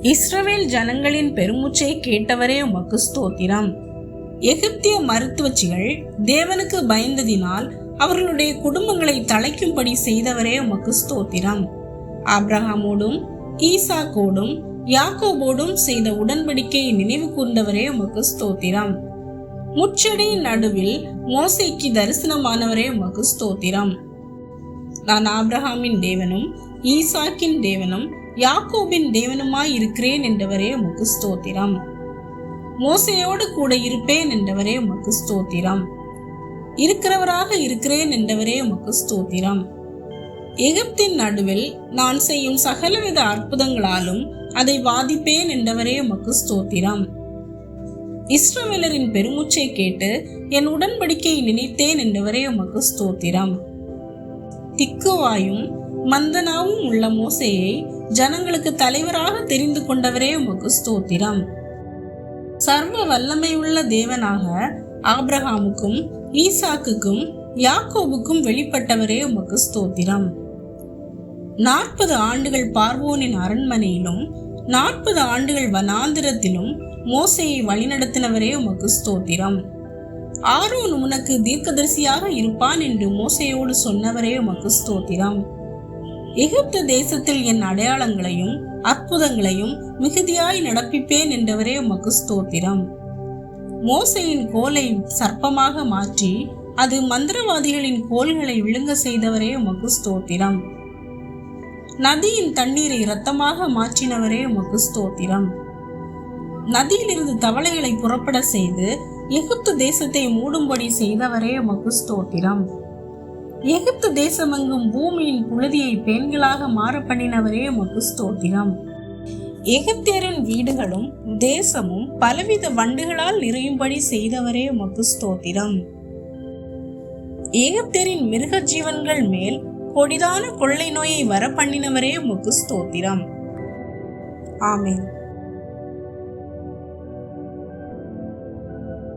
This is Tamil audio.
இஸ்ரவேல் ஜனங்களின் பெருமூச்சை கேட்டவரே உமக்கு ஸ்தோத்திரம். எகிப்திய மருத்துவச்சிகள் தேவனுக்கு பயந்ததினால் அவர்களுடைய குடும்பங்களை தழைக்கும்படி செய்தவரே உமக்கு ஸ்தோத்திரம். ஆபிரகாமோடும் ஈசாக்கோடும் யாக்கோபோடும் செய்த உடன்படிக்கையை நினைவு கூர்ந்தவரே உமக்கு ஸ்தோத்திரம். முச்செடியின் நடுவில் மோசேக்கு தரிசனமானவரே உமக்கு ஸ்தோத்திரம். நான் ஆபிரகாமின் தேவனும் ஈசாக்கின் தேவனும் யாக்கோபின் தேவனுமாய் இருக்கிறேன் என்றவரே உமக்கு ஸ்தோத்திரம். மோசேயோடு கூட இருப்பேன் என்றவரே உமக்கு ஸ்தோத்திரம். இருக்கிறவராக இருக்கிறேன் என்றவரே உமக்கு ஸ்தோத்திரம். எகிப்தின் நடுவில் நான் செய்யும் சகலவித அற்புதங்களாலும் அதை வாதிப்பேன் என்றவரே உமக்கு ஸ்தோத்திரம். இஸ்ரவேலரின் பெருமூச்சை கேட்டு என் உடன்படிக்கையை நினைத்தேன் என்றவரே உமக்கு ஸ்தோத்திரம். திக்குவாயும் மந்தனாவும் உள்ள மோசேயை ஜனங்களுக்கு தலைவராக தெரிந்து கொண்டவரே உமக்கு ஸ்தோத்திரம். சர்வ வல்லமையுள்ள தேவனாக ஆபிரகாமுக்கும் ஈசாக்குக்கும் யாக்கோபுக்கும் வெளிப்பட்டவரே உமக்கு ஸ்தோத்திரம். 40 ஆண்டுகள் பார்வோனின் அரண்மனையிலும் 40 ஆண்டுகள் வனாந்திரத்திலும் மோசேயை வழிநடத்தினவரே உமக்கு ஸ்தோத்திரம். ஆரோன் உனக்கு தீர்க்கதரிசியாக இருப்பான் என்று மோசேயோடு சொன்னவரே உமக்கு ஸ்தோத்திரம். எகிப்து தேசத்தில் என் அடையாளங்களையும் அற்புதங்களையும் மிகுதியாய் நடப்பிப்பேன் என்றவரே உமக்கு ஸ்தோத்திரம். மோசேயின் கோலை சர்ப்பமாக மாற்றி அது மந்திரவாதிகளின் கோல்களை விழுங்க செய்தவரே உமக்கு ஸ்தோத்திரம். நதியின் தண்ணீரை இரத்தமாக மாற்றினவரே உமக்கு ஸ்தோத்திரம். நதியிலிருந்து தவளைகளை புறப்பட செய்து எகிப்து தேசத்தை மூடும்படி செய்தவரே உமக்கு ஸ்தோத்திரம். எகிப்து தேசமெங்கும் பூமியின் புழுதியை பெண்களாக மாற பண்ணினவரே உமக்கு ஸ்தோத்திரம். எகிப்தியரின் வீடுகளும் தேசமும் பலவித வண்டுகளால் நிறையும்படி செய்தவரே உமக்கு ஸ்தோத்திரம். எகிப்தியரின் மிருக ஜீவன்கள் மேல் கொடிதான கொள்ளை நோயை வர பண்ணினவரே உமக்கு ஸ்தோத்திரம். ஆமென்.